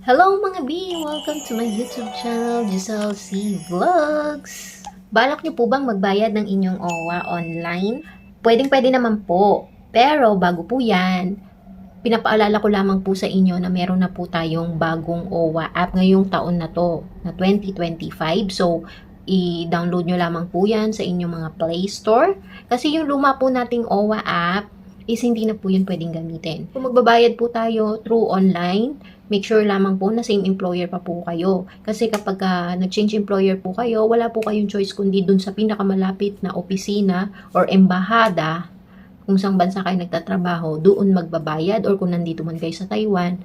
Hello mga B! Welcome to my YouTube channel, Giselle C. Vlogs! Balak niyo po bang magbayad ng inyong OWA online? Pwedeng-pwede naman po. Pero bago po yan, pinapaalala ko lamang po sa inyo na meron na po tayong bagong OWA app ngayong taon na to, na 2025. So, i-download nyo lamang po yan sa inyong mga Play Store. Kasi yung luma po nating OWA app is hindi na po yun pwedeng gamitin. Kung magbabayad po tayo through online, make sure lamang po na same employer pa po kayo. Kasi kapag nag-change employer po kayo, wala po kayong choice kundi dun sa pinakamalapit na opisina or embahada kung saan bansa kayo nagtatrabaho, doon magbabayad, or kung nandito man kayo sa Taiwan,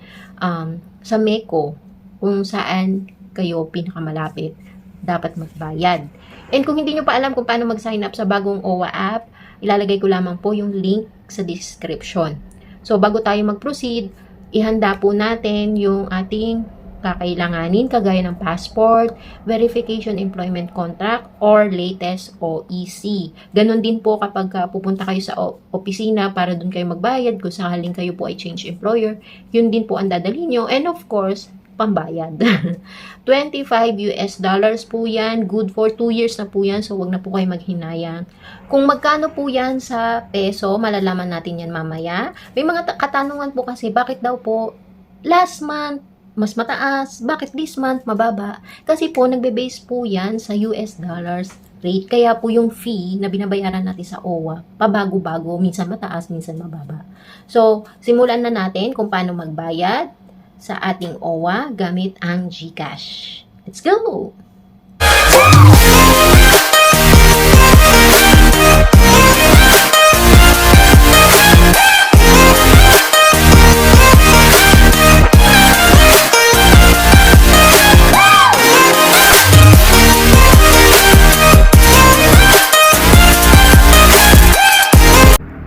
sa MECO, kung saan kayo pinakamalapit, dapat magbayad. And kung hindi nyo pa alam kung paano mag-sign up sa bagong OWA app, ilalagay ko lamang po yung link sa description. So, bago tayo mag-proceed, ihanda po natin yung ating kakailanganin kagaya ng passport, verification employment contract, or latest OEC. Ganon din po kapag pupunta kayo sa opisina para dun kayo magbayad kung sakaling kayo po ay change employer, yun din po ang dadalhin nyo. And of course, pambayad. $25 po yan. Good for 2 years na po yan. So, wag na po kayo maghinayang. Kung magkano po yan sa peso, malalaman natin yan mamaya. May mga katanungan po kasi, bakit daw po last month mas mataas, bakit this month mababa? Kasi po, nagbe-base po yan sa US dollars rate. Kaya po yung fee na binabayaran natin sa OWA, pabago-bago, minsan mataas, minsan mababa. So, simulan na natin kung paano magbayad sa ating OWA gamit ang GCash. Let's go!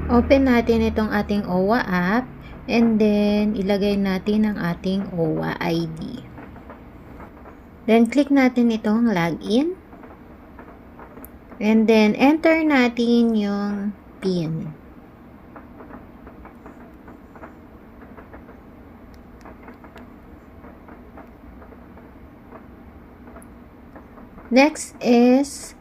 Open natin itong ating OWA app and then ilagay natin ang ating OWA ID. Then click natin itong login and then enter natin yung PIN. Next is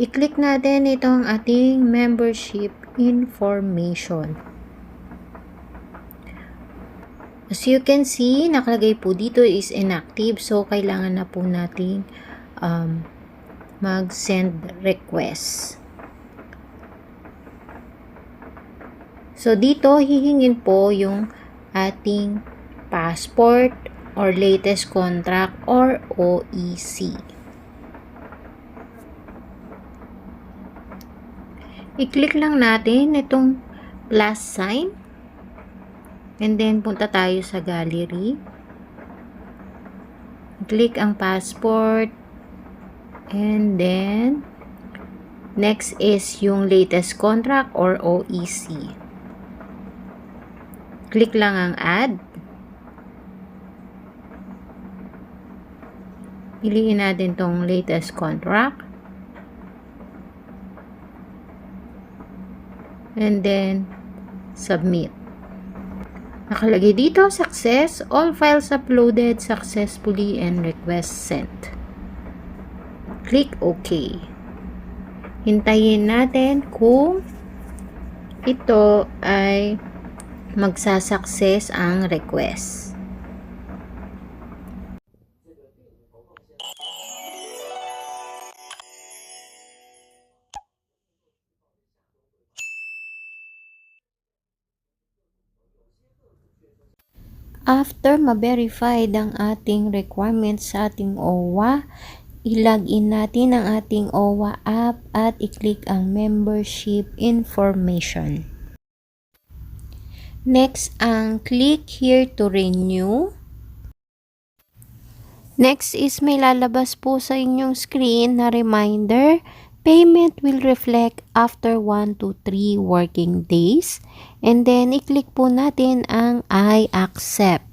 i-click natin itong ating membership information. As you can see, nakalagay po dito is inactive. So, kailangan na po nating mag-send request. So, dito hihingin po yung ating passport or latest contract or OEC. I-click lang natin itong plus sign. And then, punta tayo sa gallery. Click ang passport. And then, next is yung latest contract or OEC. Click lang ang add. Piliin natin tong latest contract. And then, submit. Nakalagay dito, success. All files uploaded successfully and request sent. Click OK. Hintayin natin kung ito ay magsasucess ang request. After ma-verified ang ating requirements sa ating OWA, i-login natin ang ating OWA app at i-click ang membership information. Next, ang click here to renew. Next is may lalabas po sa inyong screen na reminder. Payment will reflect after 1 to 3 working days. And then, i-click po natin ang I accept.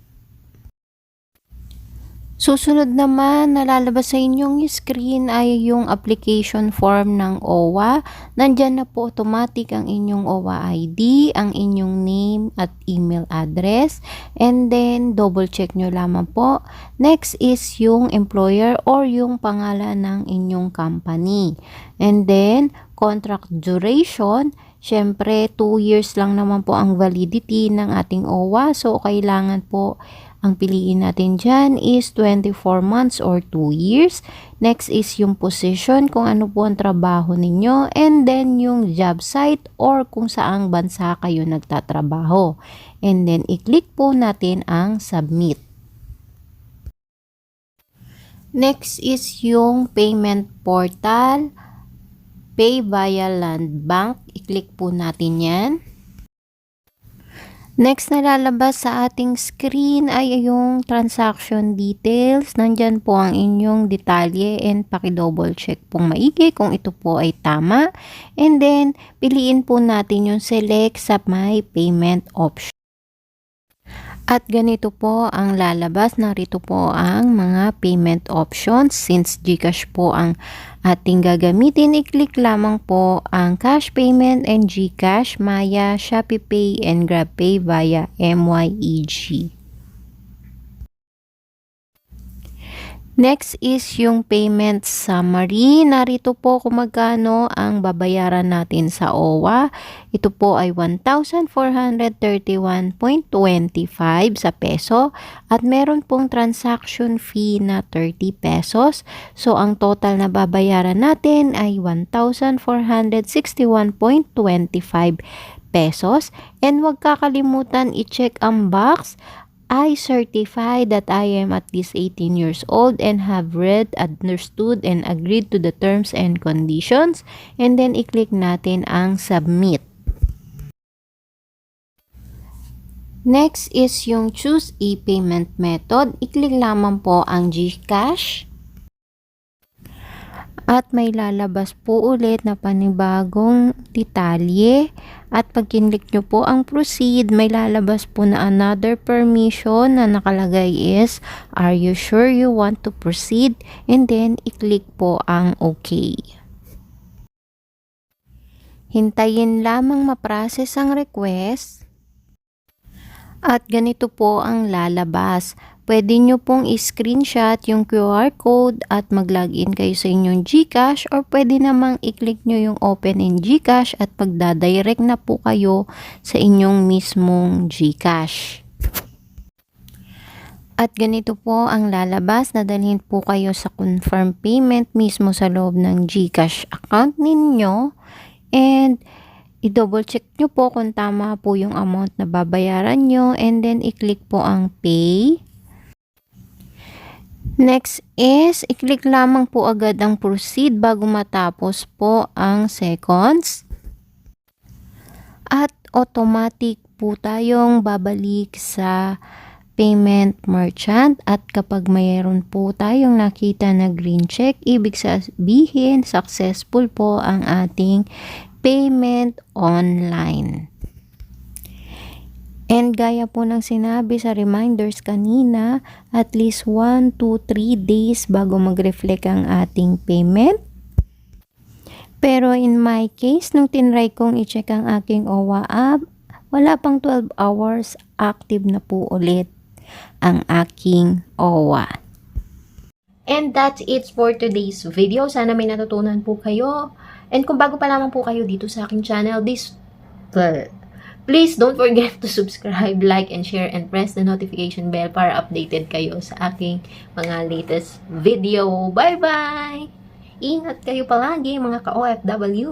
Susunod naman, nalalabas sa inyong screen ay yung application form ng OWA. Nandyan na po automatic ang inyong OWA ID, ang inyong name at email address. And then, double check nyo lamang po. Next is yung employer or yung pangalan ng inyong company. And then, contract duration. Syempre, 2 years lang naman po ang validity ng ating OWA. So, kailangan po ang piliin natin dyan is 24 months or 2 years. Next is yung position, kung ano po ang trabaho ninyo. And then yung job site or kung saang bansa kayo nagtatrabaho. And then i-click po natin ang submit. Next is yung payment portal. Pay via Land Bank. I-click po natin yan. Next na lalabas sa ating screen ay yung transaction details. Nandyan po ang inyong detalye and paki-double check pong maigi kung ito po ay tama. And then, piliin po natin yung select sa my payment option. At ganito po ang lalabas. Narito po ang mga payment options. Since GCash po ang ating gagamitin, i-click lamang po ang cash payment and GCash, Maya, ShopeePay, and GrabPay via MYEG. Next is yung payment summary. Narito po kung magkano ang babayaran natin sa OWA. Ito po ay 1,431.25 sa peso at meron pong transaction fee na 30 pesos. So, ang total na babayaran natin ay 1,461.25 pesos. And huwag kakalimutan i-check ang box. I certify that I am at least 18 years old and have read, understood, and agreed to the terms and conditions. And then, i-click natin ang submit. Next is yung choose a payment method. I-click lamang po ang GCash. At may lalabas po ulit na panibagong detalye. At pag kinlik nyo po ang proceed, may lalabas po na another permission na nakalagay is, are you sure you want to proceed? And then, i-click po ang OK. Hintayin lamang ma-process ang request. At ganito po ang lalabas. Pwede nyo pong i-screenshot yung QR code at mag-login kayo sa inyong GCash or pwede namang i-click nyo yung open in GCash at magdadirect na po kayo sa inyong mismong GCash. At ganito po ang lalabas. Nadalhin po kayo sa confirm payment mismo sa loob ng GCash account ninyo. And i-double check nyo po kung tama po yung amount na babayaran nyo. And then i-click po ang pay. Next is, i-click lamang po agad ang proceed bago matapos po ang seconds. At automatic po tayong babalik sa payment merchant. At kapag mayroon po tayong nakita na green check, ibig sabihin successful po ang ating payment online. And gaya po ng sinabi sa reminders kanina, at least 1 to 3 days bago mag-reflect ang ating payment. Pero in my case, nung tinry kong i-check ang aking OWA app, wala pang 12 hours, active na po ulit ang aking OWA. And that's it for today's video. Sana may natutunan po kayo. And kung bago pa lamang po kayo dito sa aking channel, please don't forget to subscribe, like, and share, and press the notification bell para updated kayo sa aking mga latest video. Bye-bye! Ingat kayo palagi mga ka-OFW!